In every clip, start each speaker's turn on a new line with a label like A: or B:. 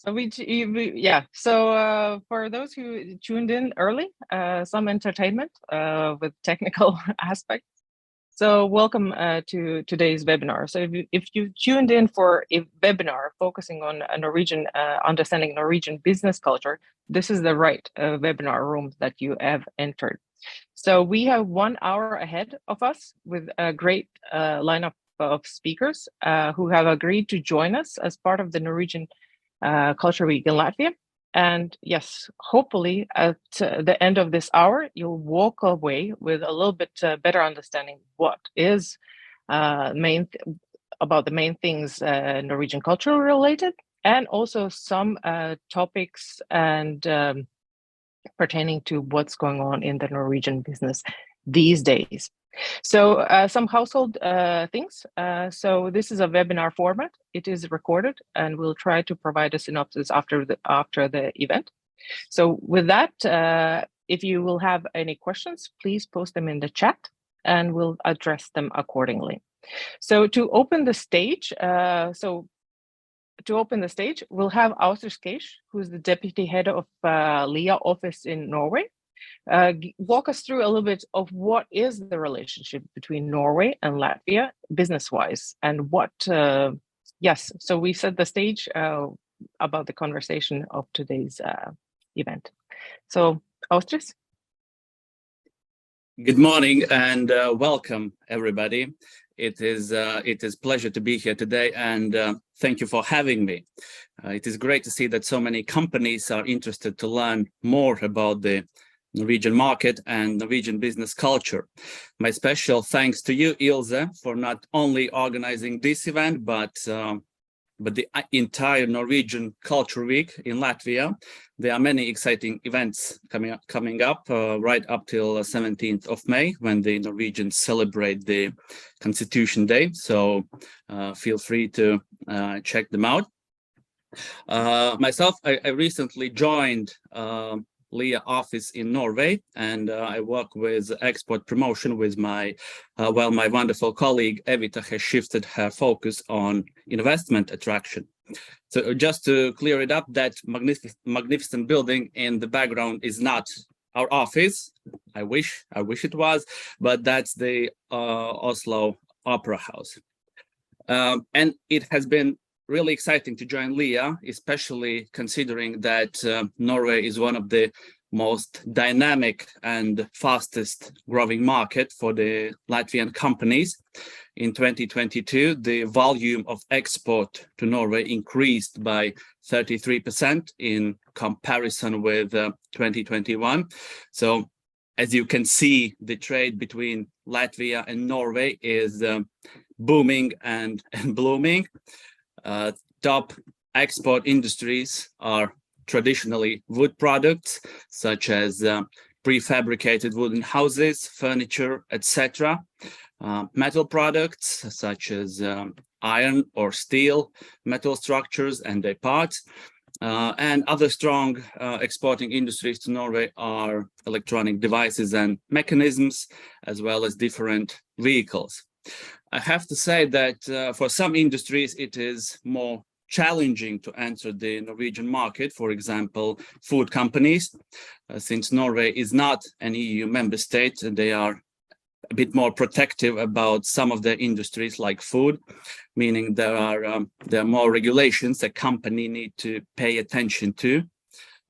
A: For those who tuned in early, some entertainment with technical aspects. So welcome to today's webinar. So if you tuned in for a webinar focusing on Norwegian, understanding Norwegian business culture, this is the right webinar room that you have entered. So we have 1 hour ahead of us with a great lineup of speakers who have agreed to join us as part of the Norwegian Culture Week in Latvia. And yes, hopefully at the end of this hour, you'll walk away with a little bit better understanding what is about the main things Norwegian culture related, and also some topics and pertaining to what's going on in the Norwegian business these days. So some household things. So this is a webinar format. It is recorded, and we'll try to provide a synopsis after the event. So with that, if you will have any questions, please post them in the chat, and we'll address them accordingly. So to open the stage, we'll have Austris, Keišs, who's the deputy head of LIAA office in Norway. Walk us through a little bit of what is the relationship between Norway and Latvia business-wise, and what, so we set the stage about the conversation of today's event. So, Austris?
B: Good morning and welcome, everybody. It is pleasure to be here today, and thank you for having me. It is great to see that so many companies are interested to learn more about the Norwegian market and Norwegian business culture. My special thanks to you, Ilze, for not only organizing this event, but the entire Norwegian Culture Week in Latvia. There are many exciting events coming up right up till 17th of May, when the Norwegians celebrate the Constitution Day. So feel free to check them out. Myself, I recently joined LIAA office in Norway, and I work with export promotion with my wonderful colleague Evita has shifted her focus on investment attraction. So just to clear it up, that magnificent building in the background is not our office. I wish it was, but that's the Oslo Opera House. And it has been really exciting to join LIAA, especially considering that Norway is one of the most dynamic and fastest growing market for the Latvian companies. In 2022, the volume of export to Norway increased by 33% in comparison with 2021. So as you can see, the trade between Latvia and Norway is booming and blooming. Top export industries are traditionally wood products, such as prefabricated wooden houses, furniture, etc. Metal products, such as iron or steel, metal structures and their parts. And other strong exporting industries to Norway are electronic devices and mechanisms, as well as different vehicles. I have to say that for some industries, it is more challenging to enter the Norwegian market. For example, food companies, since Norway is not an EU member state, they are a bit more protective about some of their industries like food, meaning there are more regulations a company need to pay attention to.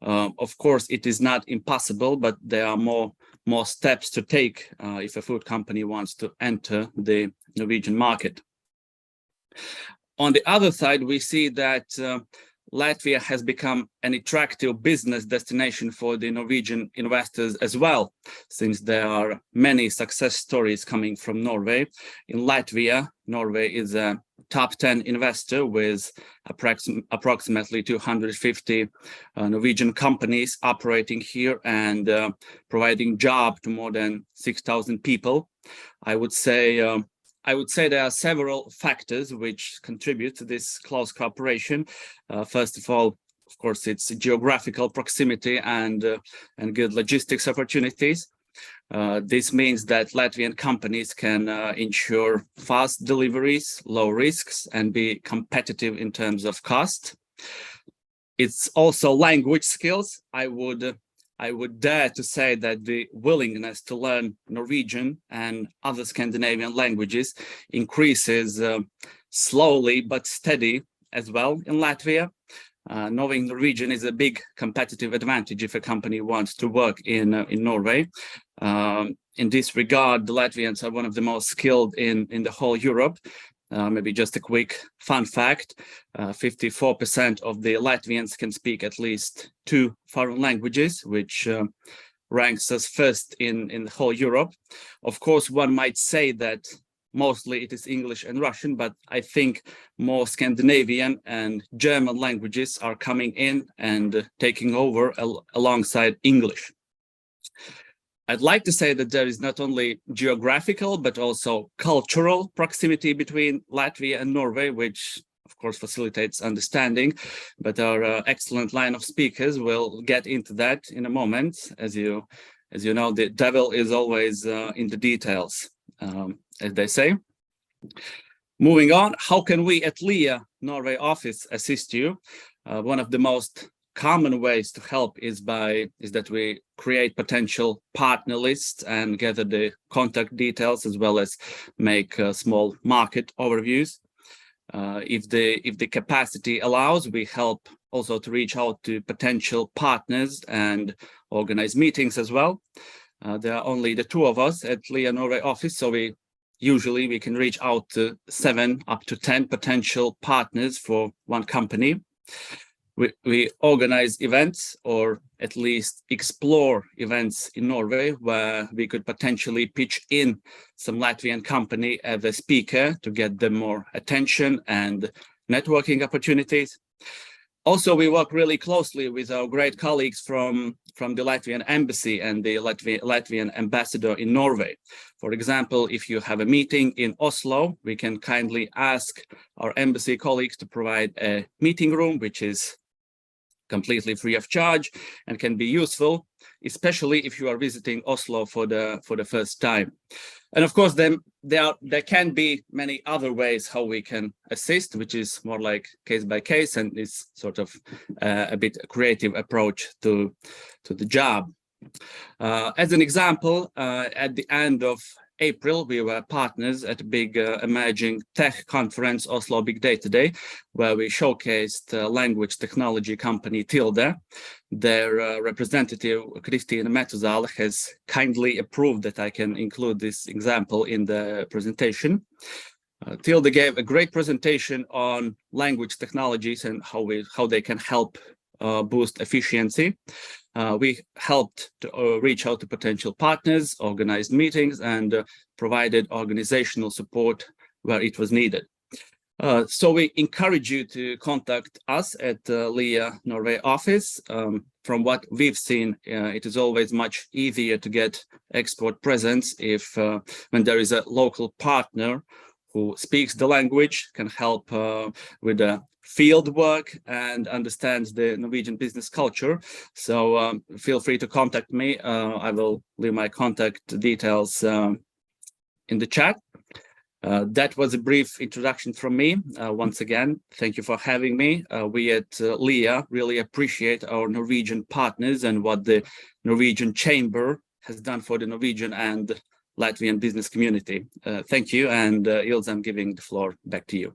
B: Of course, it is not impossible, but there are more steps to take if a food company wants to enter the Norwegian market. On the other side, we see that Latvia has become an attractive business destination for the Norwegian investors as well, since there are many success stories coming from Norway. In Latvia, Norway is a top 10 investor with approximately 250 Norwegian companies operating here and providing job to more than 6,000 people. I would say there are several factors which contribute to this close cooperation. First of all, of course, it's geographical proximity and good logistics opportunities. This means that Latvian companies can ensure fast deliveries, low risks, and be competitive in terms of cost. It's also language skills. I would dare to say that the willingness to learn Norwegian and other Scandinavian languages increases slowly but steady as well in Latvia. Knowing Norwegian is a big competitive advantage if a company wants to work in Norway. In this regard, the Latvians are one of the most skilled in the whole Europe. Maybe just a quick fun fact, 54% of the Latvians can speak at least 2 foreign languages, which ranks us first in the whole Europe. Of course, one might say that mostly it is English and Russian, but I think more Scandinavian and German languages are coming in and taking over alongside English. I'd like to say that there is not only geographical, but also cultural proximity between Latvia and Norway, which of course facilitates understanding, but our excellent line of speakers will get into that in a moment. As you know, the devil is always in the details, as they say. Moving on, how can we at LIAA Norway office assist you? One of the most common ways to help is that we create potential partner lists and gather the contact details, as well as make small market overviews. If the capacity allows, we help also to reach out to potential partners and organize meetings as well. There are only the 2 of us at LIAA Norway office, so we can reach out to 7 up to 10 potential partners for one company. We organize events, or at least explore events in Norway where we could potentially pitch in some Latvian company as a speaker to get them more attention and networking opportunities. Also, we work really closely with our great colleagues from the Latvian embassy and the Latvian ambassador in Norway. For example, if you have a meeting in Oslo, we can kindly ask our embassy colleagues to provide a meeting room, which is completely free of charge and can be useful, especially if you are visiting Oslo for the first time. And of course, then there can be many other ways how we can assist, which is more like case by case, and is sort of a bit creative approach to the job. As an example, at the end of April, we were partners at a big emerging tech conference, Oslo Big Data Day, where we showcased language technology company Tilde. Their representative, Kristina Metuzale, has kindly approved that I can include this example in the presentation. Tilde gave a great presentation on language technologies and how they can help boost efficiency. We helped to reach out to potential partners, organized meetings, and provided organizational support where it was needed. So we encourage you to contact us at LIAA Norway office. From what we've seen, it is always much easier to get export presence when there is a local partner who speaks the language, can help with the field work and understands the Norwegian business culture. So feel free to contact me. I will leave my contact details in the chat. That was a brief introduction from me. Once again, thank you for having me. We at LIAA really appreciate our Norwegian partners and what the Norwegian Chamber has done for the Norwegian and Latvian business community. Thank you, and Ilze, I'm giving the floor back to you.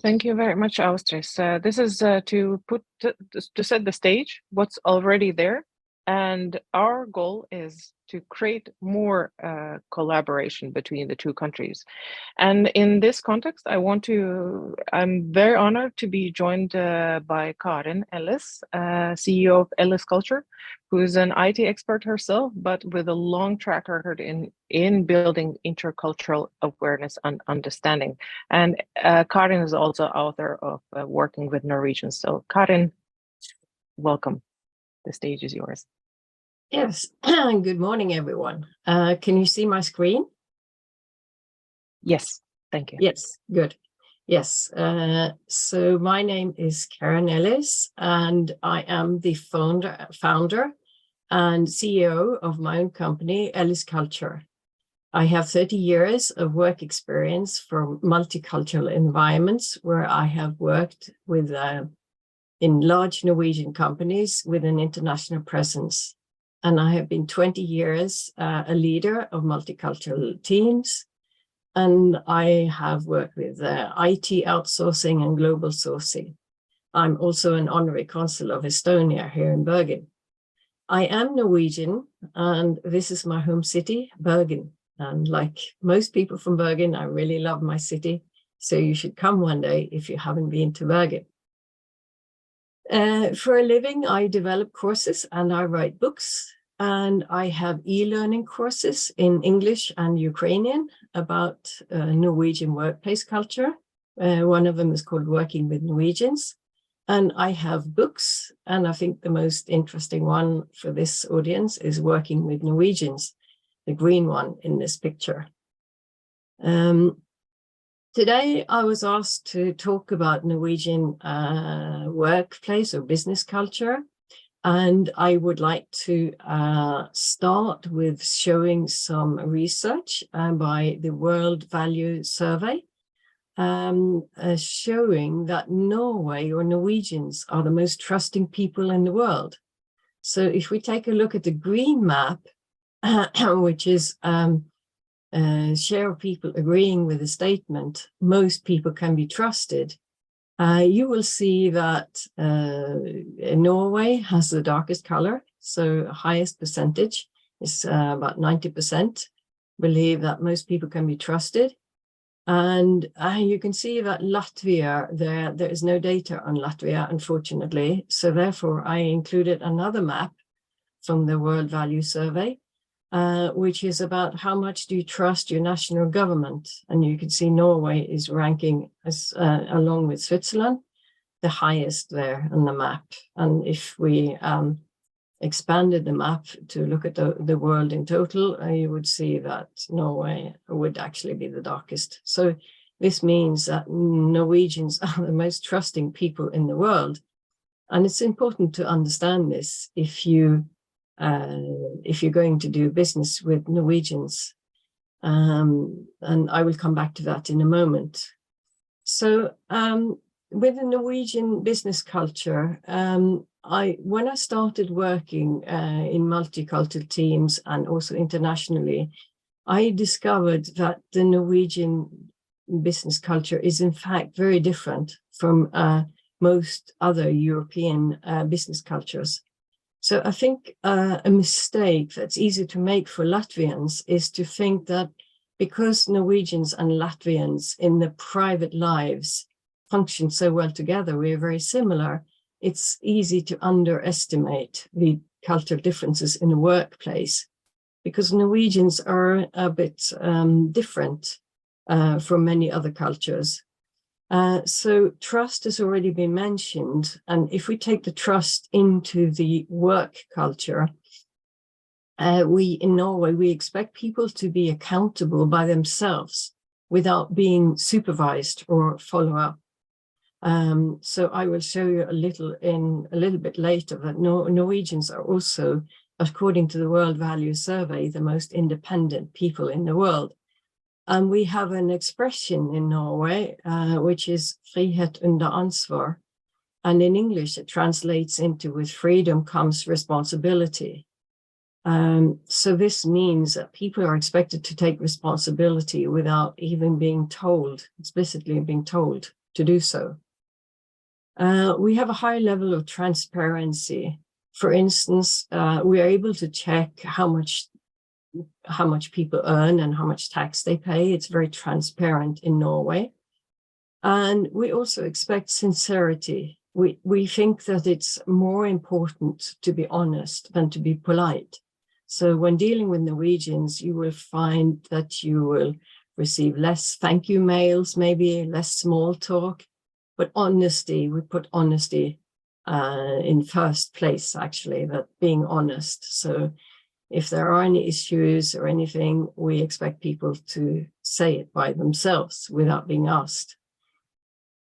A: Thank you very much, Austris. This is to set the stage, what's already there, and our goal is to create more collaboration between the 2 countries. And in this context, I'm very honored to be joined by Karin Ellis, CEO of Ellis Culture, who is an IT expert herself, but with a long track record in building intercultural awareness and understanding. And Karin is also author of Working with Norwegians. So Karin, welcome. The stage is yours.
C: Yes, good morning, everyone. Can you see my screen?
A: Yes, thank you.
C: Yes, good. Yes, so my name is Karin Ellis, and I am the founder and CEO of my own company, Ellis Culture. I have 30 years of work experience from multicultural environments where I have worked with in large Norwegian companies with an international presence. And I have been 20 years a leader of multicultural teams. And I have worked with IT outsourcing and global sourcing. I'm also an honorary consul of Estonia here in Bergen. I am Norwegian, and this is my home city, Bergen. And like most people from Bergen, I really love my city. So you should come one day if you haven't been to Bergen. For a living, I develop courses and I write books. And I have e-learning courses in English and Ukrainian about Norwegian workplace culture. One of them is called Working with Norwegians. And I have books, and I think the most interesting one for this audience is Working with Norwegians, the green one in this picture. Today, I was asked to talk about Norwegian workplace or business culture. And I would like to start with showing some research by the World Value Survey, showing that Norway or Norwegians are the most trusting people in the world. So if we take a look at the green map, which is share of people agreeing with the statement, most people can be trusted, you will see that Norway has the darkest color, so highest percentage is about 90%, believe that most people can be trusted. And you can see that Latvia, there is no data on Latvia, unfortunately. So therefore, I included another map from the World Value Survey, which is about how much do you trust your national government. And you can see Norway is ranking, as along with Switzerland, the highest there on the map. And if we expanded the map to look at the world in total, you would see that Norway would actually be the darkest. So this means that Norwegians are the most trusting people in the world. And it's important to understand this if you're going to do business with Norwegians. And I will come back to that in a moment. So with the Norwegian business culture, when I started working in multicultural teams and also internationally, I discovered that the Norwegian business culture is in fact very different from most other European business cultures. So I think a mistake that's easy to make for Latvians is to think that because Norwegians and Latvians in their private lives function so well together, we are very similar, it's easy to underestimate the cultural differences in the workplace, because Norwegians are a bit different from many other cultures. So trust has already been mentioned. And if we take the trust into the work culture, in Norway, we expect people to be accountable by themselves without being supervised or follow up. So I will show you a little bit later that Norwegians are also, according to the World Value Survey, the most independent people in the world. And we have an expression in Norway, which is frihet under ansvar. And in English, it translates into with freedom comes responsibility. So this means that people are expected to take responsibility without even being told, explicitly being told to do so. We have a high level of transparency. For instance, we are able to check how much people earn and how much tax they pay. It's very transparent in Norway. And we also expect sincerity. We think that it's more important to be honest than to be polite. So when dealing with Norwegians, you will find that you will receive less thank you mails, maybe less small talk, but honesty, we put honesty in first place, actually, that being honest. So if there are any issues or anything, we expect people to say it by themselves without being asked.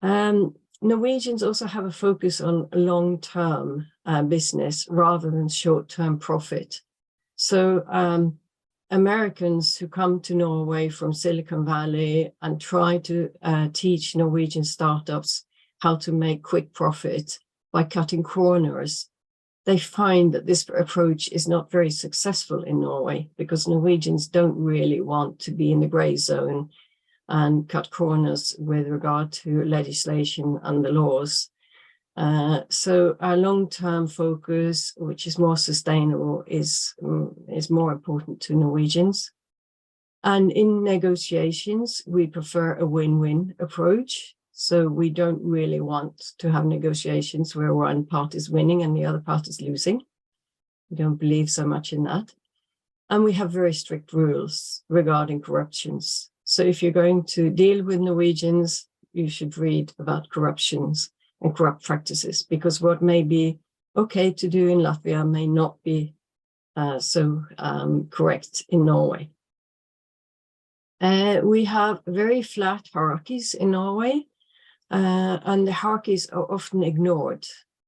C: Norwegians also have a focus on long-term business rather than short-term profit. So Americans who come to Norway from Silicon Valley and try to teach Norwegian startups how to make quick profit by cutting corners, they find that this approach is not very successful in Norway because Norwegians don't really want to be in the gray zone and cut corners with regard to legislation and the laws. So our long-term focus, which is more sustainable, is more important to Norwegians. And in negotiations, we prefer a win-win approach. So we don't really want to have negotiations where one part is winning and the other part is losing. We don't believe so much in that. And we have very strict rules regarding corruptions. So if you're going to deal with Norwegians, you should read about corruptions and corrupt practices, because what may be okay to do in Latvia may not be so correct in Norway. We have very flat hierarchies in Norway, and the hierarchies are often ignored.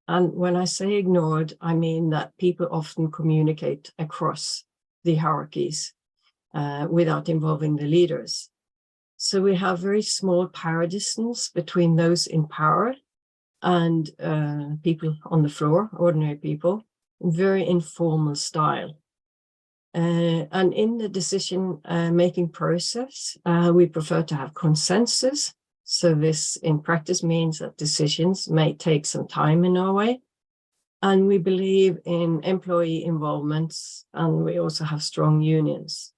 C: And when I say ignored, I mean that people often communicate across the hierarchies without involving the leaders. So we have very small power distance between those in power and people on the floor, ordinary people, very informal style. And in the decision-making process, we prefer to have consensus. So this in practice means that decisions may take some time in Norway. And we believe in employee involvement, and we also have strong unions.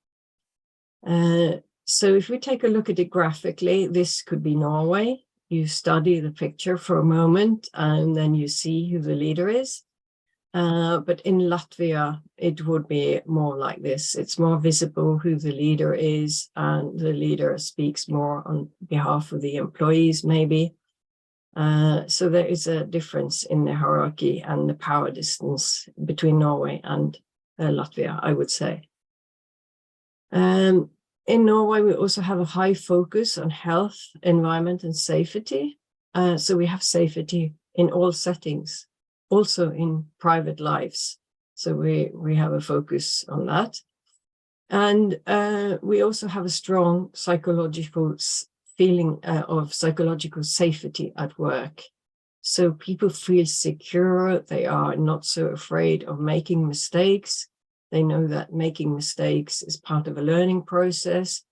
C: So if we take a look at it graphically, this could be Norway. You study the picture for a moment, and then you see who the leader is. But in Latvia, it would be more like this. It's more visible who the leader is, and the leader speaks more on behalf of the employees, maybe. So there is a difference in the hierarchy and the power distance between Norway and Latvia, I would say. In Norway, we also have a high focus on health, environment, and safety. So we have safety in all settings, also in private lives. So we have a focus on that. And we also have a strong psychological feeling of psychological safety at work. So people feel secure. They are not so afraid of making mistakes. They know that making mistakes is part of a learning process.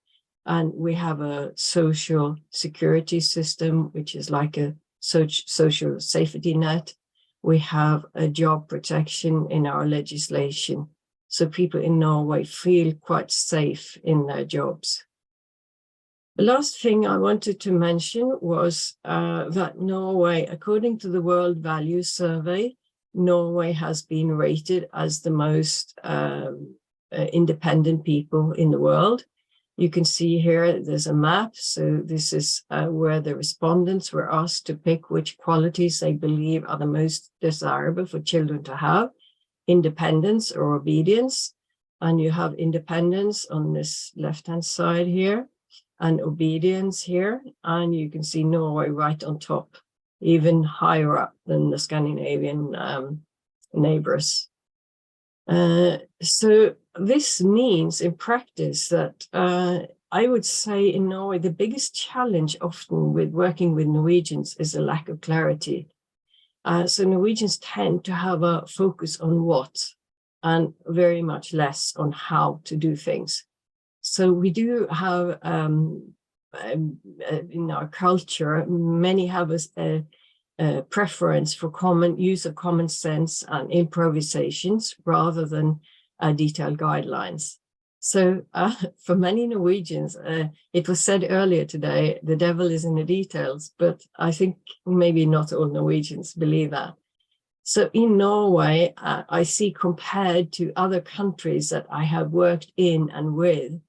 C: And we have a social security system, which is like a social safety net. We have a job protection in our legislation. So people in Norway feel quite safe in their jobs. The last thing I wanted to mention was that Norway, according to the World Values Survey, Norway has been rated as the most independent people in the world. You can see here, there's a map. So this is where the respondents were asked to pick which qualities they believe are the most desirable for children to have: independence or obedience. And you have independence on this left-hand side here, and obedience here. And you can see Norway right on top, even higher up than the Scandinavian neighbors. So this means in practice that I would say in Norway, the biggest challenge often with working with Norwegians is a lack of clarity. So Norwegians tend to have a focus on what and very much less on how to do things. So we do have in our culture, many have a preference for use of common sense and improvisations rather than detailed guidelines. So for many Norwegians, it was said earlier today, the devil is in the details, but I think maybe not all Norwegians believe that. So in Norway, I see compared to other countries that I have worked in and with,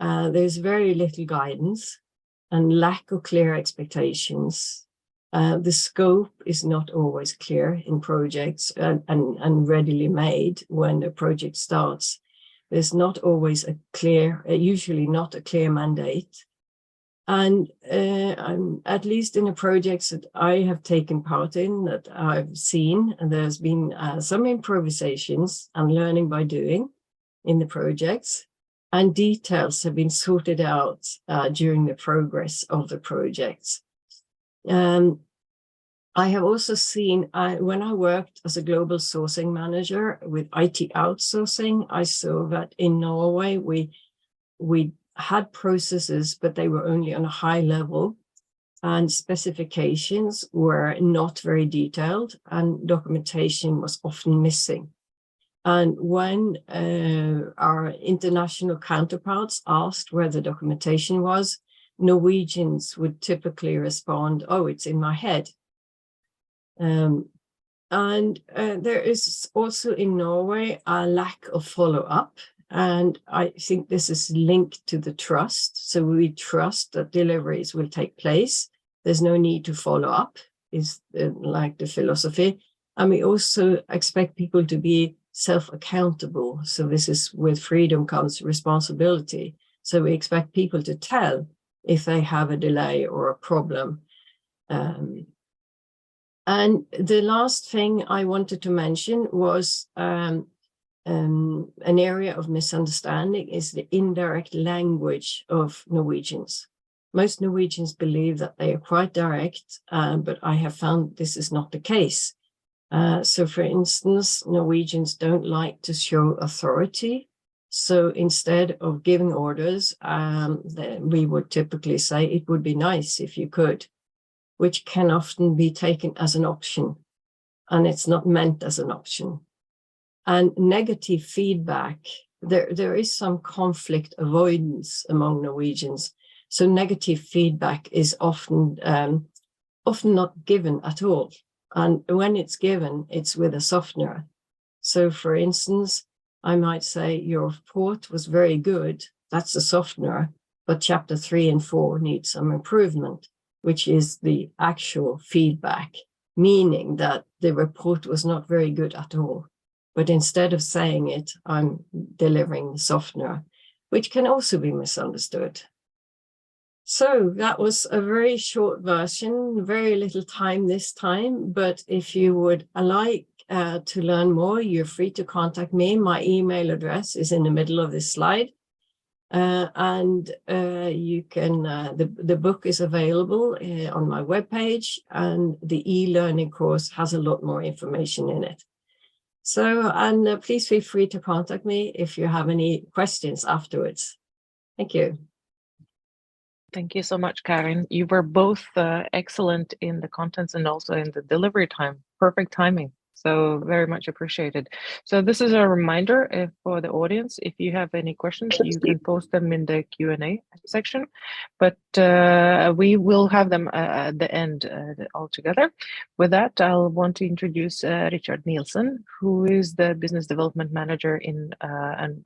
C: there's very little guidance and lack of clear expectations. The scope is not always clear in projects and readily made when the project starts. There's not always a clear, usually not a clear mandate. And at least in the projects that I have taken part in, that I've seen, there's been some improvisations and learning by doing in the projects, and details have been sorted out during the progress of the projects. I have also seen, when I worked as a global sourcing manager with IT outsourcing, I saw that in Norway, we had processes, but they were only on a high level, and specifications were not very detailed, and documentation was often missing. And when our international counterparts asked where the documentation was, Norwegians would typically respond, "Oh, it's in my head." There is also in Norway a lack of follow-up, and I think this is linked to the trust. So we trust that deliveries will take place. There's no need to follow up, is like the philosophy. And we also expect people to be self-accountable. So this is with freedom comes responsibility. So we expect people to tell if they have a delay or a problem. And the last thing I wanted to mention was an area of misunderstanding is the indirect language of Norwegians. Most Norwegians believe that they are quite direct, but I have found this is not the case. So for instance, Norwegians don't like to show authority. So instead of giving orders, we would typically say, "It would be nice if you could," which can often be taken as an option, and it's not meant as an option. And negative feedback, there is some conflict avoidance among Norwegians. So negative feedback is often not given at all. And when it's given, it's with a softener. So for instance, I might say, "Your report was very good." That's a softener, but chapter 3 and 4 need some improvement, which is the actual feedback, meaning that the report was not very good at all. But instead of saying it, I'm delivering the softener, which can also be misunderstood. So that was a very short version, very little time this time, but if you would like to learn more, you're free to contact me. My email address is in the middle of this slide. You can, the book is available on my webpage, and the e-learning course has a lot more information in it. So, and please feel free to contact me if you have any questions afterwards. Thank you.
A: Thank you so much, Karin. You were both excellent in the contents and also in the delivery time. Perfect timing. So very much appreciated. So this is a reminder for the audience. If you have any questions, you can post them in the Q&A section, but we will have them at the end altogether. With that, I'll want to introduce Richard Nilsen, who is the Business Development Manager and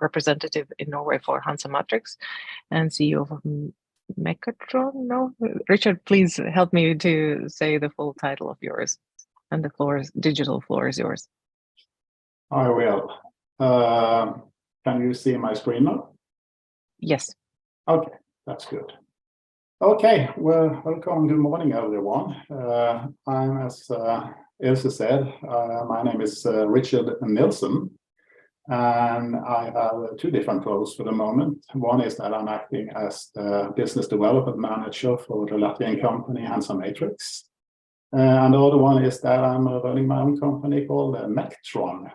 A: representative in Norway for HansaMatrix and CEO of Mektron. No, Richard, please help me to say the full title of yours, and the digital floor is yours.
D: I will. Can you see my screen now?
A: Yes.
D: Okay, that's good. Okay, well, welcome. Good morning, everyone. I'm, as Ilze said, my name is Richard Nilsen. And I have 2 different roles for the moment. One is that I'm acting as the business development manager for the Latvian company HansaMatrix. And the other one is that I'm running my own company called Mektron.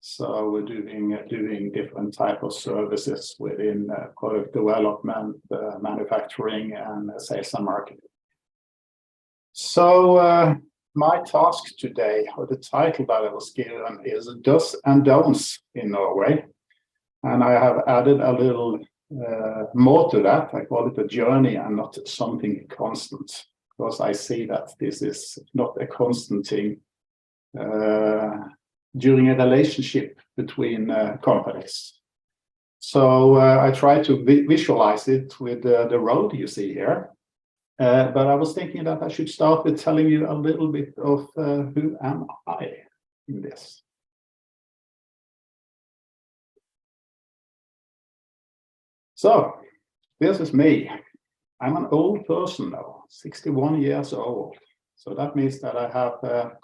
D: So we're doing different type of services within product development, manufacturing, and sales and marketing. So my task today, or the title that I was given, is Do's and Don'ts in Norway. And I have added a little more to that. I call it a journey and not something constant, because I see that this is not a constant thing during a relationship between companies. So I try to visualize it with the road you see here. But I was thinking that I should start with telling you a little bit of who am I in this. So this is me. I'm an old person now, 61 years old. So that means that I have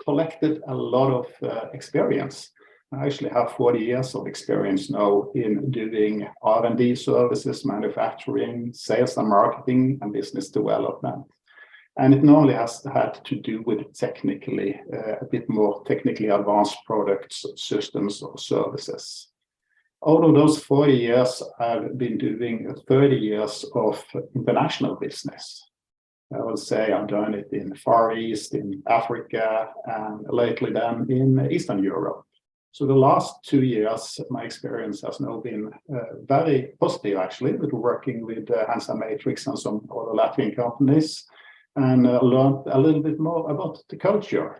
D: collected a lot of experience. I actually have 40 years of experience now in doing R&D services, manufacturing, sales and marketing, and business development. And it normally has had to do with technically, a bit more technically advanced products, systems, or services. Out of those 40 years, I've been doing 30 years of international business. I would say I've done it in Far East, in Africa, and lately then in Eastern Europe. So the last 2 years, my experience has now been very positive, actually, with working with HansaMatrix and some other Latvian companies, and learned a little bit more about the culture.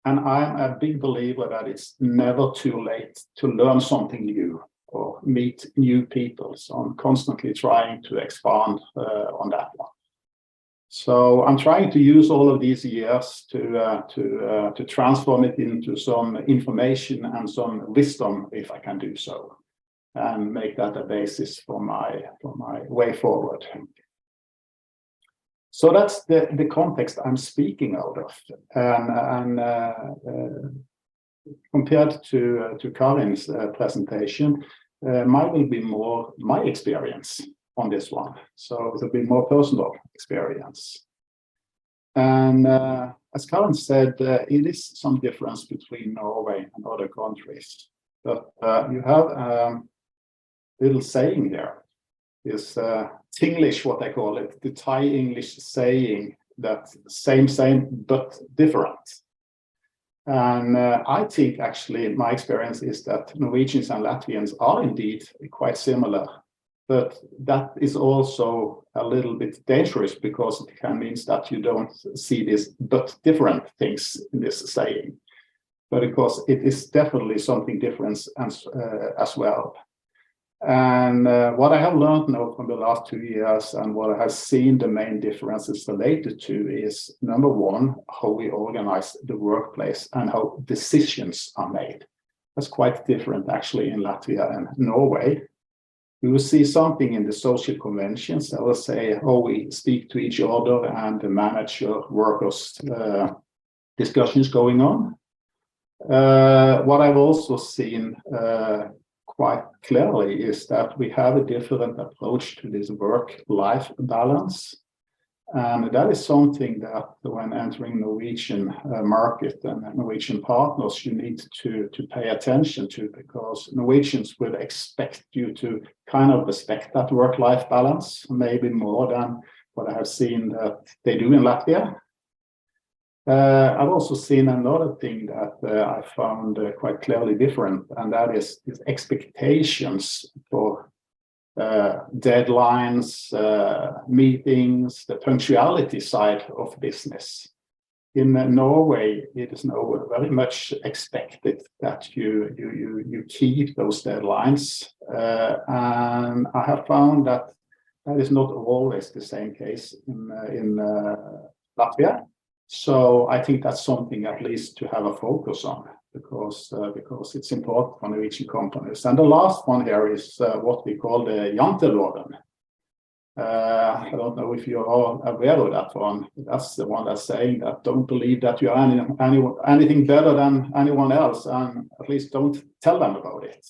D: And I'm a big believer that it's never too late to learn something new or meet new people. So I'm constantly trying to expand on that one. So I'm trying to use all of these years to transform it into some information and some wisdom, if I can do so, and make that a basis for my way forward. So that's the context I'm speaking out of, and compared to Karin's presentation, mine will be more my experience on this one. So it'll be more personal experience. And as Karin said, it is some difference between Norway and other countries. But you have a little saying there. Is Tinglish, what I call it, the Thai English saying that same, but different. And I think actually my experience is that Norwegians and Latvians are indeed quite similar, but that is also a little bit dangerous because it can mean that you don't see this but different things in this saying, but because it is definitely something different as well. And what I have learned now from the last 2 years and what I have seen the main differences related to is, number one, how we organize the workplace and how decisions are made. That's quite different actually in Latvia and Norway. We will see something in the social conventions that will say how we speak to each other and the manager workers discussions going on. What I've also seen quite clearly is that we have a different approach to this work-life balance. And that is something that when entering Norwegian market and Norwegian partners, you need to pay attention to, because Norwegians will expect you to kind of respect that work-life balance, maybe more than what I have seen that they do in Latvia. I've also seen another thing that I found quite clearly different, and that is these expectations for deadlines, meetings, the punctuality side of business. In Norway, it is now very much expected that you keep those deadlines, and I have found that that is not always the same case in Latvia. So I think that's something at least to have a focus on, because it's important for Norwegian companies. And the last one here is what we call the janteloven. I don't know if you're all aware of that one. That's the one that's saying that don't believe that you are anything better than anyone else, and at least don't tell them about it.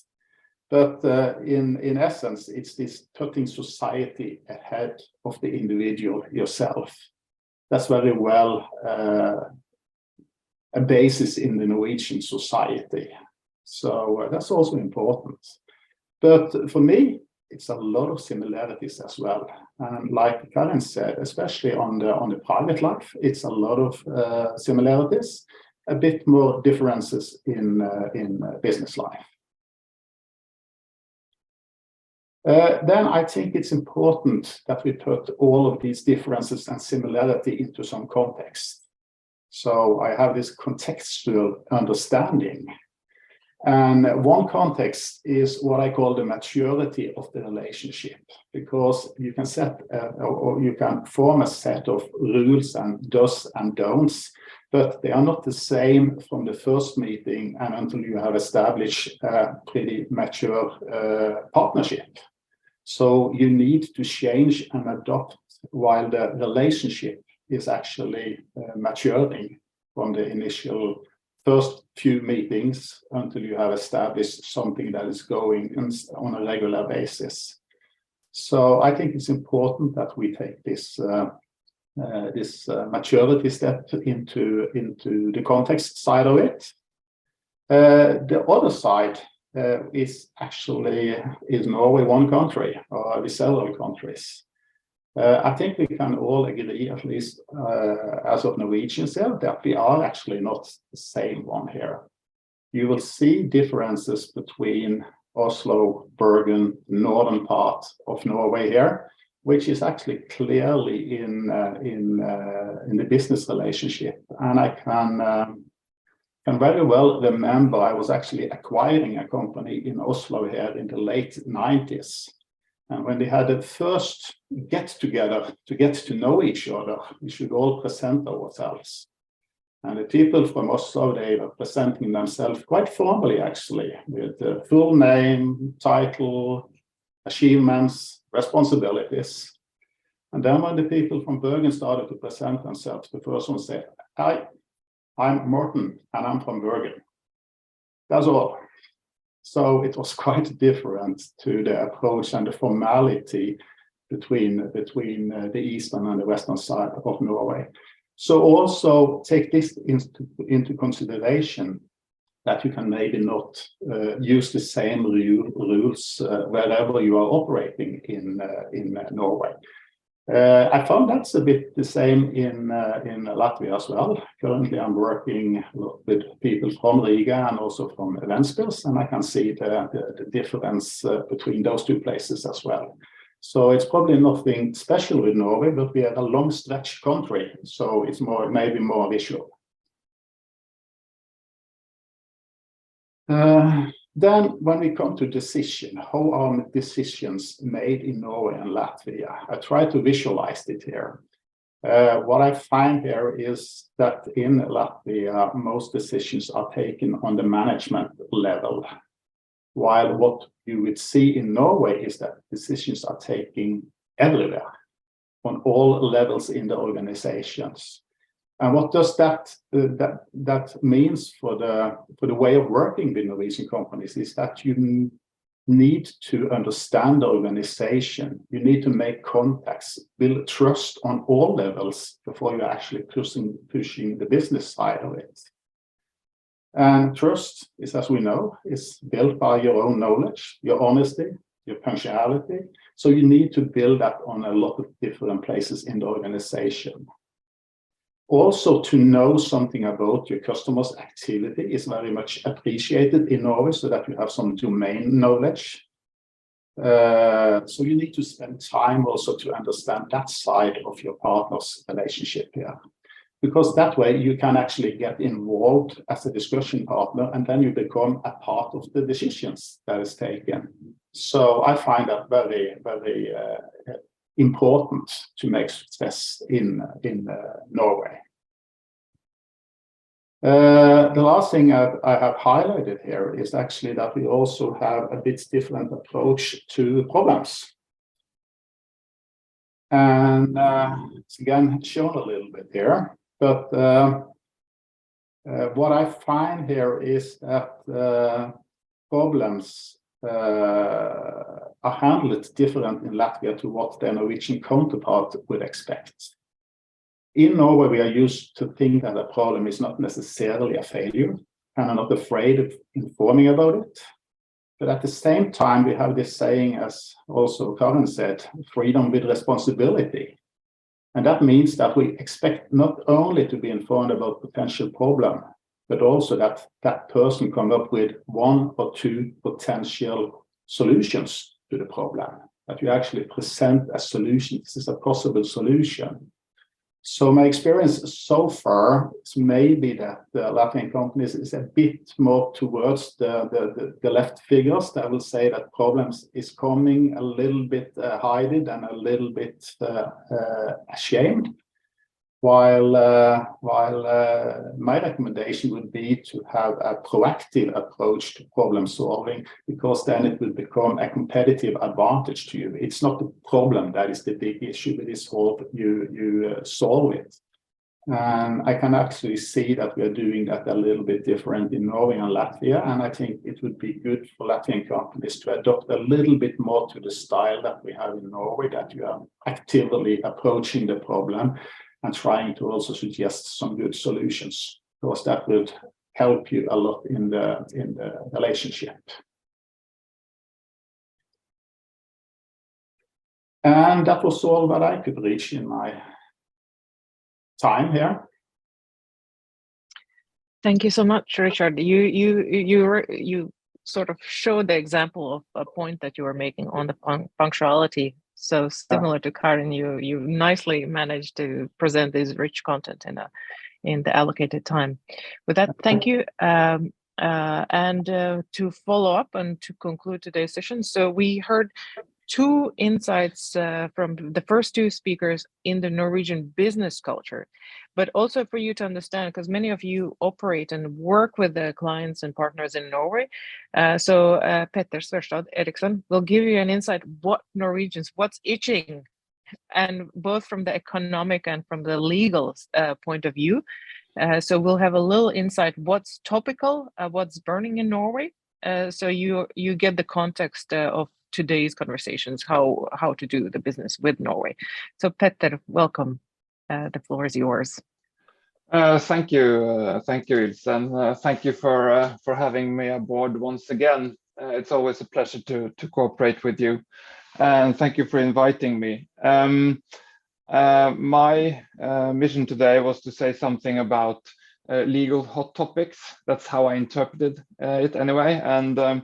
D: But in essence, it's this putting society ahead of the individual yourself. That's very well a basis in the Norwegian society. So that's also important. But for me, it's a lot of similarities as well. And like Karin said, especially on the private life, it's a lot of similarities, a bit more differences in business life. Then I think it's important that we put all of these differences and similarity into some context. So I have this contextual understanding. And one context is what I call the maturity of the relationship, because you can set or you can form a set of rules and does and don'ts, but they are not the same from the first meeting and until you have established a pretty mature partnership. So you need to change and adopt while the relationship is actually maturing from the initial first few meetings until you have established something that is going on a regular basis. So I think it's important that we take this maturity step into the context side of it. The other side is Norway one country, or the several countries? I think we can all agree, at least as of Norwegians here, that we are actually not the same one here. You will see differences between Oslo, Bergen, northern part of Norway here, which is actually clearly in the business relationship. And I can very well remember I was actually acquiring a company in Oslo here in the late 90s. And when they had the first get-together to get to know each other, we should all present ourselves. And the people from Oslo, they were presenting themselves quite formally, actually, with the full name, title, achievements, responsibilities. And then when the people from Bergen started to present themselves, the first one said, "Hi, I'm Morten, and I'm from Bergen." That's all. So it was quite different to the approach and the formality between the eastern and the western side of Norway. So also take this into consideration, that you can maybe not use the same rules wherever you are operating in Norway. I found that's a bit the same in Latvia as well. Currently, I'm working with people from Riga and also from Ventspils, and I can see the difference between those two places as well. So it's probably nothing special with Norway, but we are a long stretch country, so it's maybe more visual. Then when we come to decision, how are decisions made in Norway and Latvia? I try to visualize it here. What I find here is that in Latvia, most decisions are taken on the management level, while what you would see in Norway is that decisions are taken everywhere, on all levels in the organizations. And what does that means for the way of working with Norwegian companies is that you need to understand the organization. You need to make contacts, build trust on all levels before you're actually pushing the business side of it. And trust is, as we know, is built by your own knowledge, your honesty, your punctuality. So you need to build that on a lot of different places in the organization. Also, to know something about your customer's activity is very much appreciated in Norway, so that you have some domain knowledge. So you need to spend time also to understand that side of your partner's relationship here. Because that way you can actually get involved as a discussion partner, and then you become a part of the decisions that is taken. So I find that very, very important to make success in Norway. The last thing I have highlighted here is actually that we also have a bit different approach to problems. And it's again shown a little bit here, but what I find here is that problems are handled different in Latvia to what the Norwegian counterpart would expect. In Norway, we are used to think that a problem is not necessarily a failure, and are not afraid of informing about it. But at the same time, we have this saying, as also Karin said, freedom with responsibility. And that means that we expect not only to be informed about potential problem, but also that that person come up with 1 or 2 potential solutions to the problem, that you actually present a solution. This is a possible solution. So my experience so far is maybe that the Latvian companies is a bit more towards the left figures that will say that problems is coming a little bit hidden and a little bit ashamed. While my recommendation would be to have a proactive approach to problem solving, because then it will become a competitive advantage to you. It's not the problem that is the big issue, it is how you solve it. And I can actually see that we are doing that a little bit different in Norway and Latvia, and I think it would be good for Latvian companies to adopt a little bit more to the style that we have in Norway, that you are actively approaching the problem and trying to also suggest some good solutions, because that would help you a lot in the relationship. And that was all that I could reach in my time here.
A: Thank you so much, Richard. You sort of showed the example of a point that you were making on the punctuality. So similar to Karin, you nicely managed to present this rich content in the allocated time. With that, thank you. To follow up and to conclude today's session, so we heard two insights from the first two speakers in the Norwegian business culture, but also for you to understand, because many of you operate and work with the clients and partners in Norway. So Petter Sverstad, Eriksen, will give you an insight what Norwegians, what's itching, and both from the economic and from the legal point of view. So we'll have a little insight what's topical, what's burning in Norway. So you get the context of today's conversations, how to do the business with Norway. So Petter, welcome. The floor is yours.
E: Thank you, Ilze, and thank you for having me aboard once again. It's always a pleasure to cooperate with you, and thank you for inviting me. My mission today was to say something about legal hot topics. That's how I interpreted it anyway, and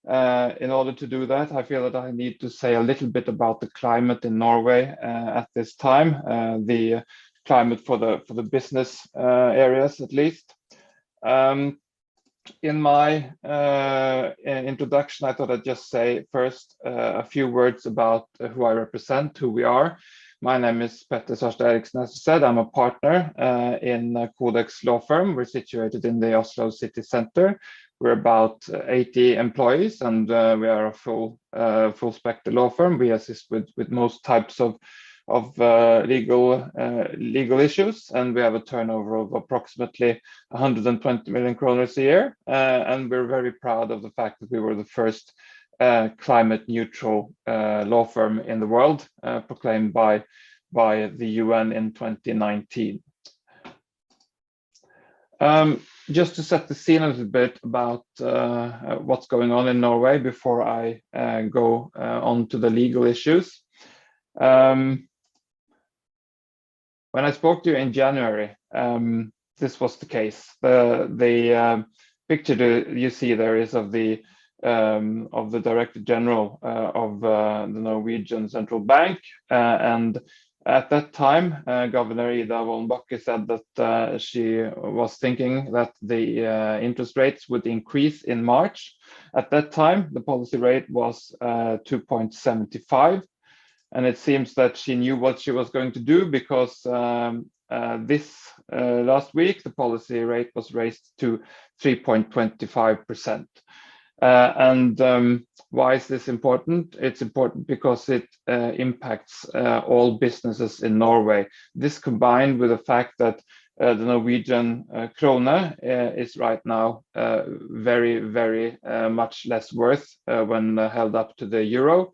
E: in order to do that, I feel that I need to say a little bit about the climate in Norway at this time, the climate for the business areas at least. In my introduction, I thought I'd just say first a few words about who I represent, who we are. My name is Petter Sverstad Eriksen, as I said. I'm a partner in Codex law firm. We're situated in the Oslo city center. We're about 80 employees, and we are a full spectrum law firm. We assist with most types of legal issues, and we have a turnover of approximately 120 million kroner a year. And we're very proud of the fact that we were the first climate neutral law firm in the world, proclaimed by the UN in 2019. Just to set the scene a little bit about what's going on in Norway before I go on to the legal issues. When I spoke to you in January, this was the case. The picture you see there is of the Director General of the Norwegian Central Bank, and at that time, Governor Ida Woldenbakke said that she was thinking that the interest rates would increase in March. At that time, the policy rate was 2.75, and it seems that she knew what she was going to do, because this last week, the policy rate was raised to 3.25%. Why is this important? It's important because it impacts all businesses in Norway. This combined with the fact that the Norwegian krone is right now very, very much less worth when held up to the euro,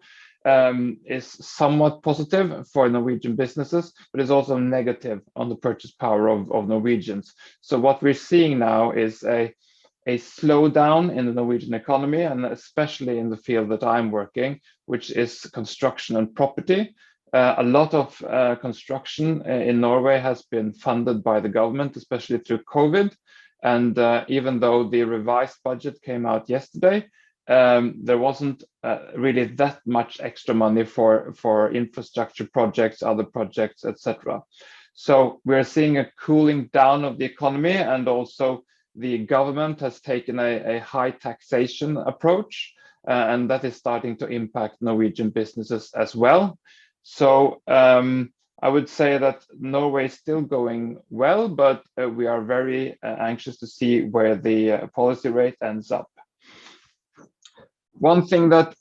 E: is somewhat positive for Norwegian businesses, but is also negative on the purchase power of Norwegians. So what we're seeing now is a slowdown in the Norwegian economy, and especially in the field that I'm working, which is construction and property. A lot of construction in Norway has been funded by the government, especially through COVID. And even though the revised budget came out yesterday, there wasn't really that much extra money for infrastructure projects, other projects, etc. So we're seeing a cooling down of the economy, and also the government has taken a high taxation approach, and that is starting to impact Norwegian businesses as well. So I would say that Norway is still going well, but we are very anxious to see where the policy rate ends up. One thing that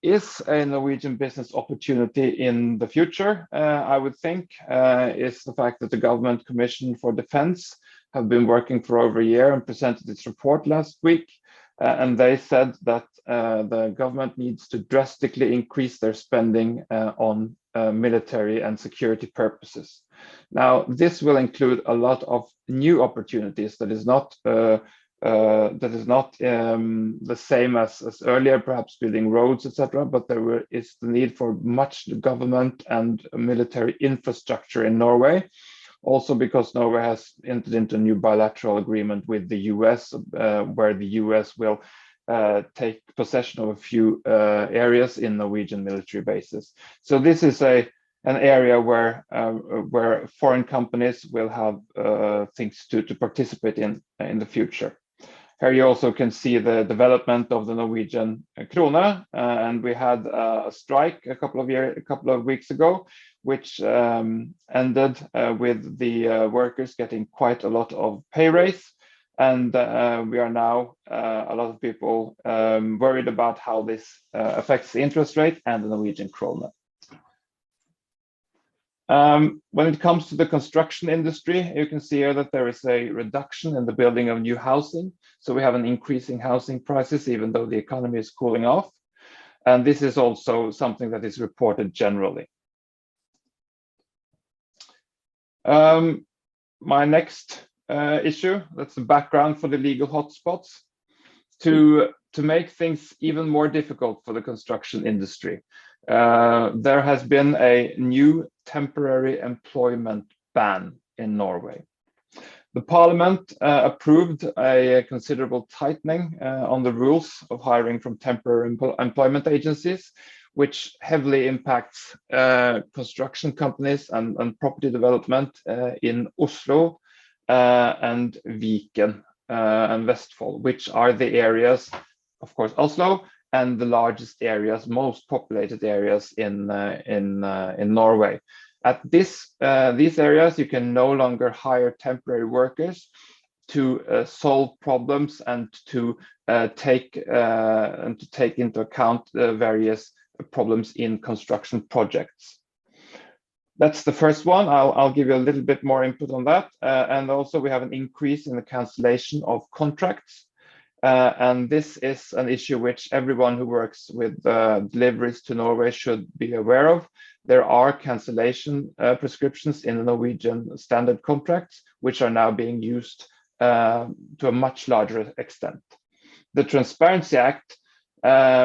E: is a Norwegian business opportunity in the future, I would think, is the fact that the Government Commission for Defense have been working for over a year and presented its report last week. And they said that the government needs to drastically increase their spending on military and security purposes. Now, this will include a lot of new opportunities that is not the same as earlier, perhaps building roads, etc. But there is the need for much government and military infrastructure in Norway. Also because Norway has entered into a new bilateral agreement with the US, where the US will take possession of a few areas in Norwegian military bases. So this is an area where foreign companies will have things to participate in the future. Here you also can see the development of the Norwegian krone, and we had a strike a couple of weeks ago, which ended with the workers getting quite a lot of pay raise, and we are now a lot of people worried about how this affects the interest rate and the Norwegian krone. When it comes to the construction industry, you can see here that there is a reduction in the building of new housing. So we have an increasing housing prices, even though the economy is cooling off. And this is also something that is reported generally. My next issue, that's the background for the legal hotspots. To make things even more difficult for the construction industry, there has been a new temporary employment ban in Norway. The parliament approved a considerable tightening on the rules of hiring from temporary employment agencies, which heavily impacts construction companies and property development in Oslo and Viken and Vestfold, which are the areas, of course, Oslo, and the largest areas, most populated areas in Norway. At these areas, you can no longer hire temporary workers to solve problems and to take into account the various problems in construction projects. That's the first one. I'll give you a little bit more input on that. And also we have an increase in the cancellation of contracts. And this is an issue which everyone who works with deliveries to Norway should be aware of. There are cancellation prescriptions in the Norwegian standard contracts, which are now being used to a much larger extent. The Transparency Act,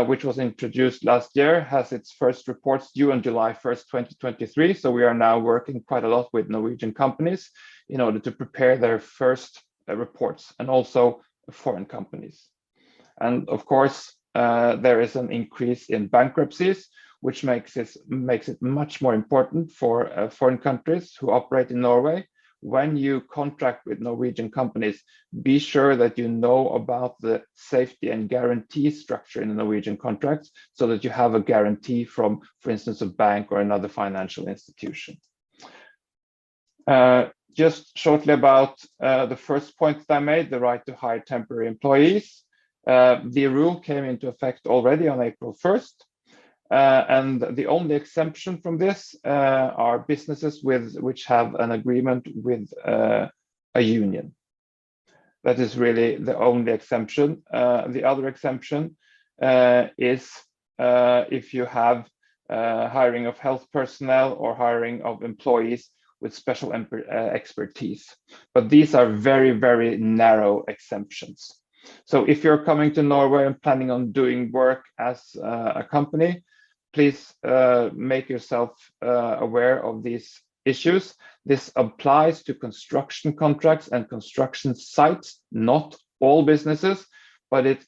E: which was introduced last year, has its first reports due on July 1st, 2023. So we are now working quite a lot with Norwegian companies in order to prepare their first reports, and also foreign companies. And of course, there is an increase in bankruptcies, which makes it much more important for foreign countries who operate in Norway. When you contract with Norwegian companies, be sure that you know about the safety and guarantee structure in the Norwegian contracts, so that you have a guarantee from, for instance, a bank or another financial institution. Just shortly about the first point that I made, the right to hire temporary employees. The rule came into effect already on April 1st. And the only exemption from this are businesses which have an agreement with a union. That is really the only exemption. The other exemption is if you have hiring of health personnel or hiring of employees with special expertise. But these are very, very narrow exemptions. So if you're coming to Norway and planning on doing work as a company, please make yourself aware of these issues. This applies to construction contracts and construction sites, not all businesses, but it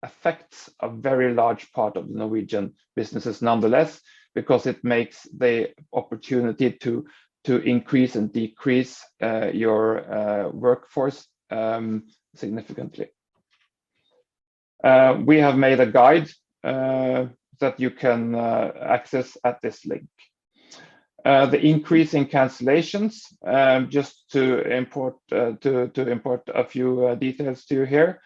E: affects a very large part of the Norwegian businesses nonetheless, because it makes the opportunity to increase and decrease your workforce significantly. We have made a guide that you can access at this link. The increase in cancellations, just to import a few details to you here.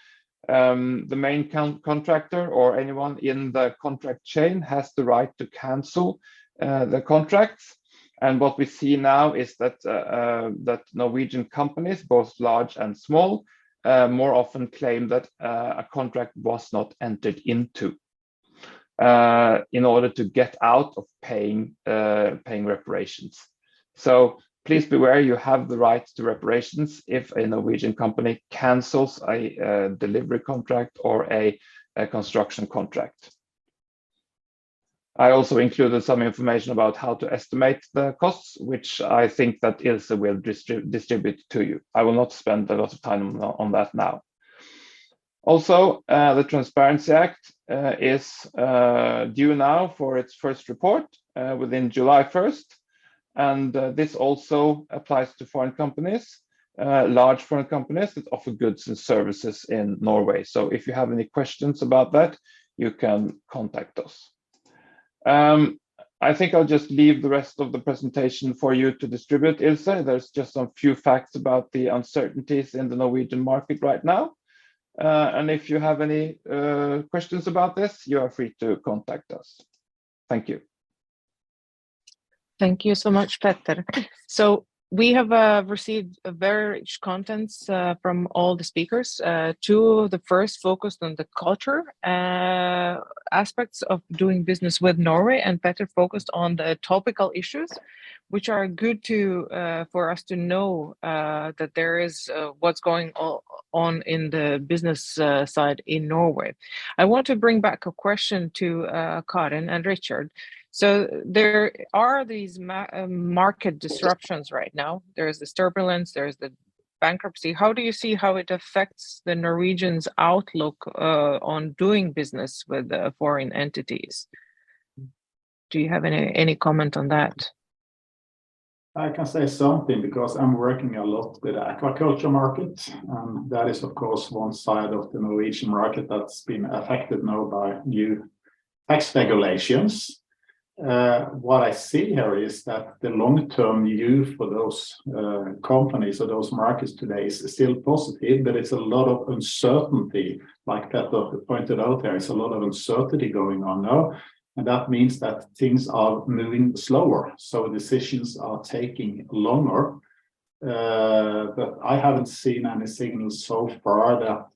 E: The main contractor or anyone in the contract chain has the right to cancel the contracts. And what we see now is that Norwegian companies, both large and small, more often claim that a contract was not entered into. in order to get out of paying reparations. So please beware, you have the right to reparations if a Norwegian company cancels a delivery contract or a construction contract. I also included some information about how to estimate the costs, which I think that Ilze will distribute to you. I will not spend a lot of time on that now. Also, the Transparency Act is due now for its first report within July 1st. And this also applies to foreign companies, large foreign companies that offer goods and services in Norway. So if you have any questions about that, you can contact us. I think I'll just leave the rest of the presentation for you to distribute, Ilze. There's just some few facts about the uncertainties in the Norwegian market right now. And if you have any questions about this, you are free to contact us. Thank you.
A: Thank you so much, Petter. So we have received very rich contents from all the speakers. Two of the first focused on the culture aspects of doing business with Norway, and Petter focused on the topical issues, which are good to for us to know that there is what's going on in the business side in Norway. I want to bring back a question to Karin and Richard. So there are these market disruptions right now. There's this turbulence, there's the bankruptcy. How do you see how it affects the Norwegians' outlook on doing business with foreign entities? Do you have any comment on that?
D: I can say something because I'm working a lot with the aquaculture market, and that is of course one side of the Norwegian market that's been affected now by new tax regulations. What I see here is that the long-term view for those companies or those markets today is still positive, but it's a lot of uncertainty, like Petter pointed out there. It's a lot of uncertainty going on now, and that means that things are moving slower, so decisions are taking longer. But I haven't seen any signals so far that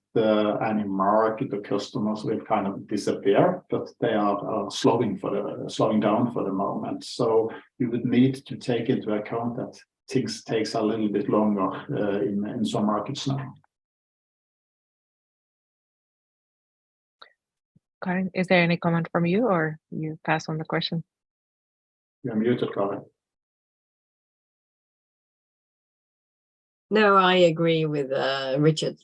D: any market or customers will kind of disappear, but they are slowing down for the moment. So you would need to take into account that things takes a little bit longer in some markets now.
A: Karin, is there any comment from you, or you pass on the question?
D: You're muted, Karin.
C: No, I agree with Richard's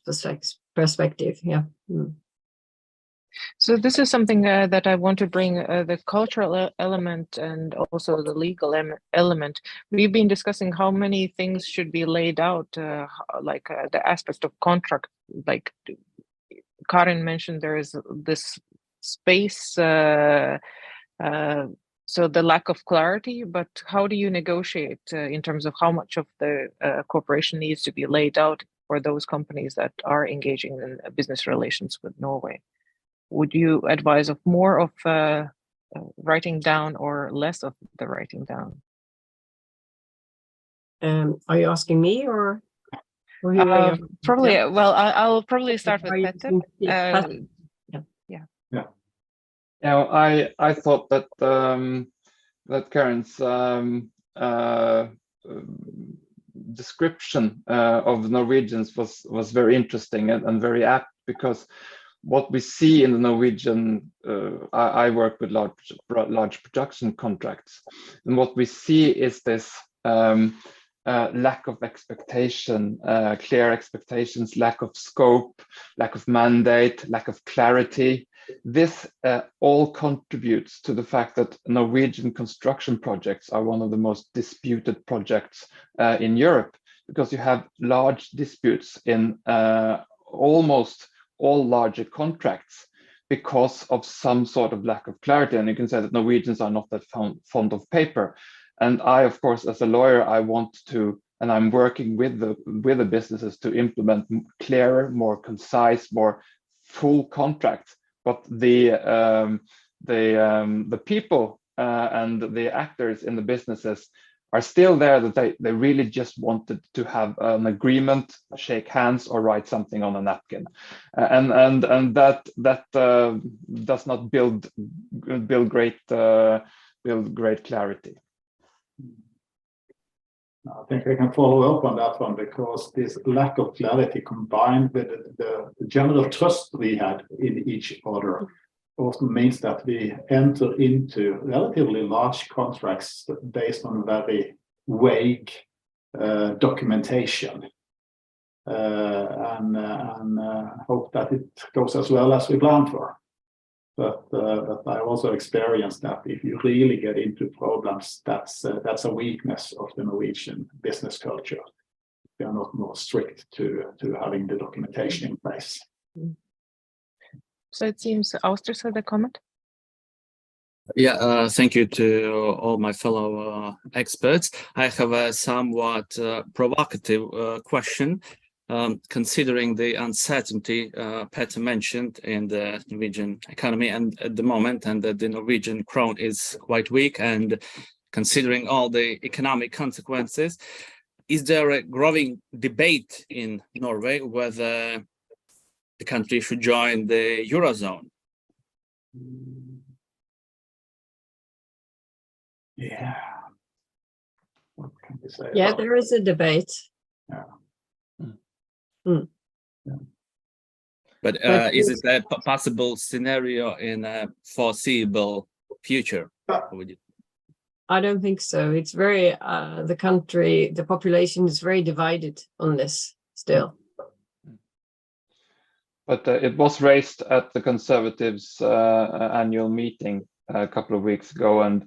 C: perspective. Yeah. Mm.
A: So this is something that I want to bring the cultural element and also the legal element. We've been discussing how many things should be laid out, like the aspect of contract. Like Karin mentioned, there is this space. So the lack of clarity, but how do you negotiate in terms of how much of the cooperation needs to be laid out for those companies that are engaging in business relations with Norway? Would you advise of more of writing down or less of the writing down?
C: Are you asking me or
A: probably? Well, I'll probably start with Petter.
E: Yeah, I thought that that Karin's description of Norwegians was very interesting and very apt, because what we see in the Norwegian, I work with large production contracts, and what we see is this lack of expectation, clear expectations, lack of scope, lack of mandate, lack of clarity. This all contributes to the fact that Norwegian construction projects are one of the most disputed projects in Europe, because you have large disputes in almost all larger contracts because of some sort of lack of clarity. And you can say that Norwegians are not that fond of paper. And I, of course, as a lawyer, I want to, and I'm working with the businesses to implement clearer, more concise, more full contracts. But the people and the actors in the businesses are still there, that they really just wanted to have an agreement, shake hands, or write something on a napkin, and that does not build great clarity.
D: I think I can follow up on that one, because this lack of clarity combined with the general trust we had in each other often means that we enter into relatively large contracts based on very vague documentation, and hope that it goes as well as we planned for. But I also experienced that if you really get into problems, that's a weakness of the Norwegian business culture. We are not more strict to having the documentation in place.
A: So it seems Austris had a comment.
B: Yeah, thank you to all my fellow experts. I have a somewhat provocative question. Considering the uncertainty Petter mentioned in the Norwegian economy and at the moment, and that the Norwegian krone is quite weak, and considering all the economic consequences, is there a growing debate in Norway whether the country should join the Eurozone?
D: Yeah. What can we say?
C: Yeah, there is a debate.
D: Yeah.
B: Yeah. But is it a possible scenario in a foreseeable future?
C: I don't think so. It's very, the population is very divided on this still.
E: But it was raised at the Conservatives' annual meeting a couple of weeks ago, and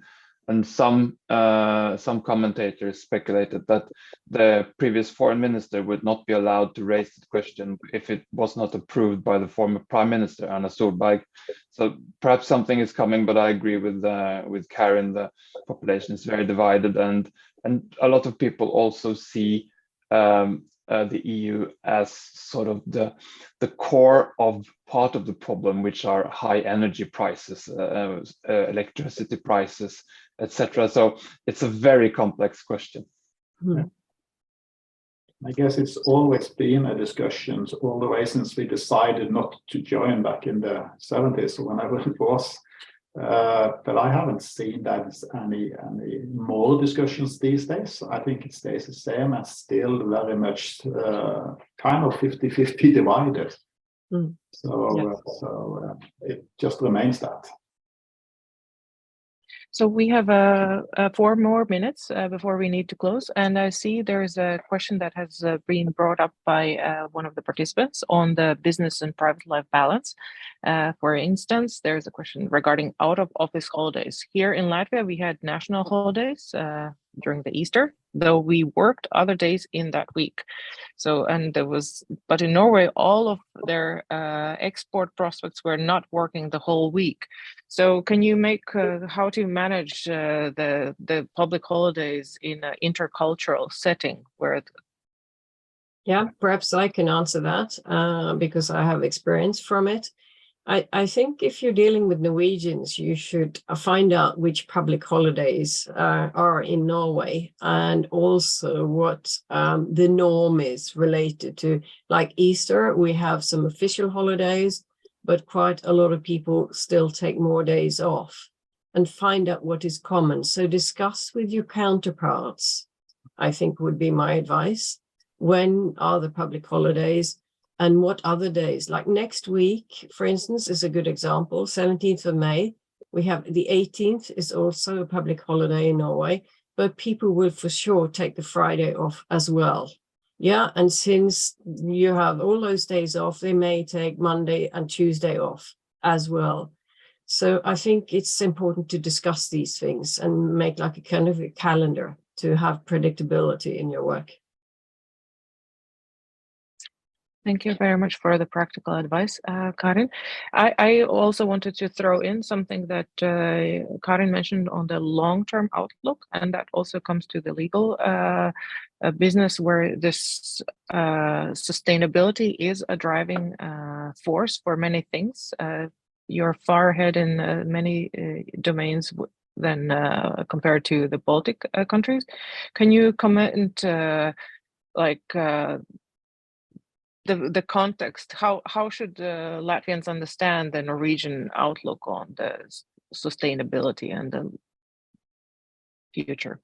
E: some commentators speculated that the previous foreign minister would not be allowed to raise the question if it was not approved by the former prime minister, Erna Solberg. So perhaps something is coming, but I agree with Karin. The population is very divided, and a lot of people also see the EU as sort of the core of part of the problem, which are high energy prices, electricity prices, etc. So it's a very complex question.
D: Yeah. I guess it's always been a discussion all the way since we decided not to join back in the 70s, or whenever it was. But I haven't seen that as any more discussions these days. I think it stays the same and still very much kind of 50-50 divided. So it just remains that.
A: So we have 4 more minutes before we need to close, and I see there's a question that has been brought up by one of the participants on the business and private life balance. For instance, there's a question regarding out-of-office holidays. Here in Latvia, we had national holidays during the Easter, though we worked other days in that week. So, but in Norway, all of their export prospects were not working the whole week. So can you make how to manage the public holidays in an intercultural setting where?
C: Yeah, perhaps I can answer that because I have experience from it. I think if you're dealing with Norwegians, you should find out which public holidays are in Norway, and also what the norm is related to. Like Easter, we have some official holidays, but quite a lot of people still take more days off, and find out what is common. So discuss with your counterparts, I think would be my advice. When are the public holidays? And what other days? Like next week, for instance, is a good example. 17th of May, we have the 18th is also a public holiday in Norway, but people will for sure take the Friday off as well. Yeah, and since you have all those days off, they may take Monday and Tuesday off as well. So I think it's important to discuss these things and make like a kind of a calendar to have predictability in your work.
A: Thank you very much for the practical advice, Karin. I also wanted to throw in something that Karin mentioned on the long-term outlook, and that also comes to the legal business, where this sustainability is a driving force for many things. You're far ahead in many domains than compared to the Baltic countries. Can you comment the context? How should Latvians understand the Norwegian outlook on the sustainability and the future?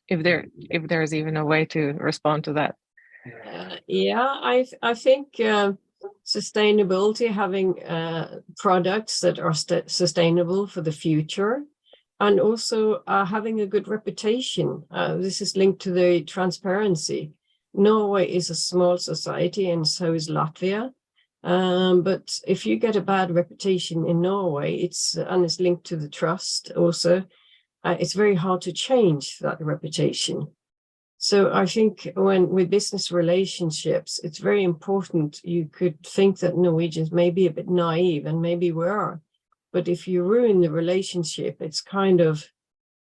A: If there's even a way to respond to that.
C: I think sustainability, having products that are sustainable for the future, and also having a good reputation. This is linked to the transparency. Norway is a small society, and so is Latvia. But if you get a bad reputation in Norway, it's linked to the trust also. It's very hard to change that reputation. So I think with business relationships, it's very important. You could think that Norwegians may be a bit naive, and maybe we are. But if you ruin the relationship, it's kind of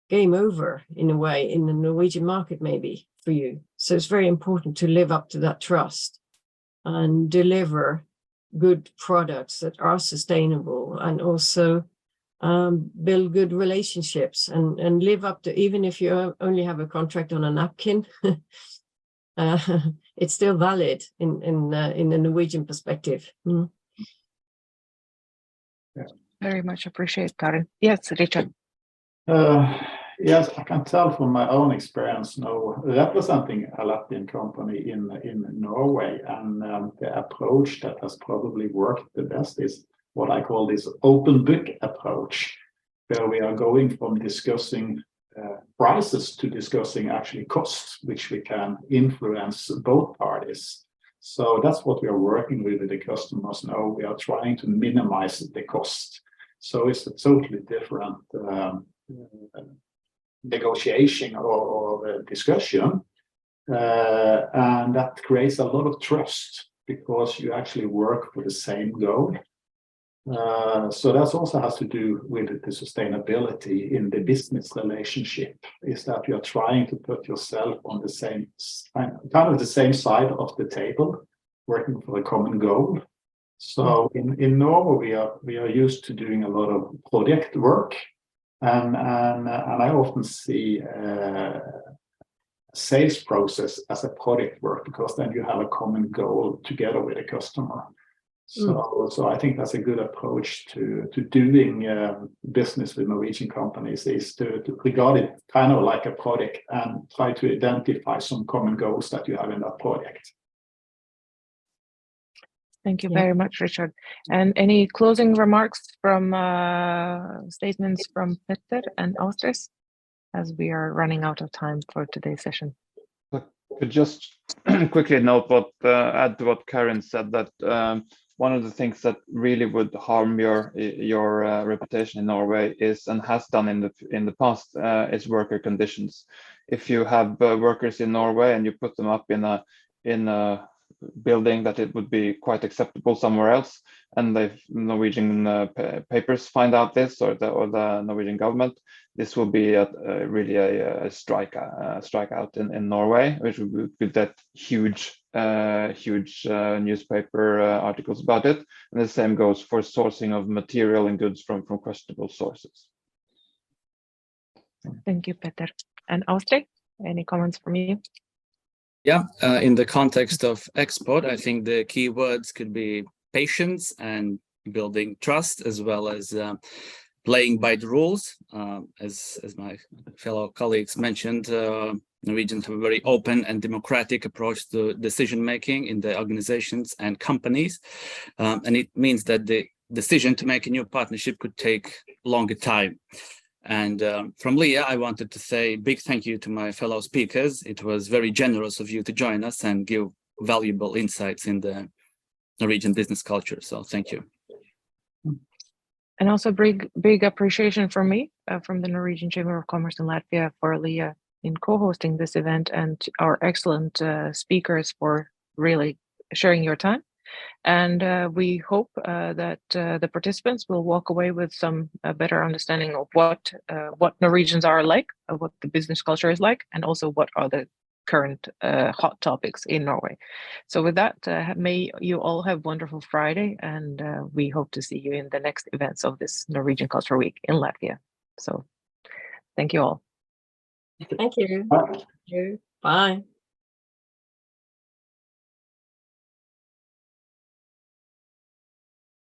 C: game over in a way in the Norwegian market, maybe for you. So it's very important to live up to that trust and deliver good products that are sustainable, and also build good relationships and live up to, even if you only have a contract on a napkin, it's still valid in the Norwegian perspective. Mm.
D: Yeah.
A: Very much appreciate, Karin. Yes, Richard.
D: Yes, I can tell from my own experience now representing a Latvian company in Norway, and the approach that has probably worked the best is what I call this open book approach, where we are going from discussing prices to discussing actually costs, which we can influence both parties. So that's what we are working with the customers now. We are trying to minimize the cost. So it's a totally different negotiation or discussion, and that creates a lot of trust because you actually work for the same goal. So that also has to do with the sustainability in the business relationship, is that you are trying to put yourself on the same kind of the same side of the table, working for a common goal. So in Norway we are used to doing a lot of project work, and I often see sales process as a project work, because then you have a common goal together with a customer. So I think that's a good approach to doing business with Norwegian companies, is to regard it kind of like a project and try to identify some common goals that you have in that project.
A: Thank you very much, Richard. And any closing remarks from statements from Petter and Austris, as we are running out of time for today's session?
E: I could just quickly note add to what Karin said, that one of the things that really would harm your reputation in Norway is, and has done in the past, is worker conditions. If you have workers in Norway and you put them up in a building that it would be quite acceptable somewhere else, and the Norwegian papers find out this, or the Norwegian government, this will be really a strikeout in Norway, which would get huge newspaper articles about it. And the same goes for sourcing of material and goods from questionable sources.
A: Thank you, Petter. And Austria, any comments from you?
B: Yeah, in the context of export, I think the key words could be patience and building trust, as well as playing by the rules. As my fellow colleagues mentioned, Norwegians have a very open and democratic approach to decision making in the organizations and companies, and it means that the decision to make a new partnership could take longer time. And from LIAA, I wanted to say a big thank you to my fellow speakers. It was very generous of you to join us and give valuable insights in the Norwegian business culture. So thank you.
A: And also big appreciation from me, from the Norwegian Chamber of Commerce in Latvia, for LIAA in co-hosting this event, and our excellent speakers for really sharing your time. And we hope that the participants will walk away with some better understanding of what Norwegians are like, what the business culture is like, and also what are the current hot topics in Norway. So with that, may you all have wonderful Friday, and we hope to see you in the next events of this Norwegian Culture Week in Latvia. So thank you all.
C: Thank you.
D: Bye.
C: Thank you. Bye.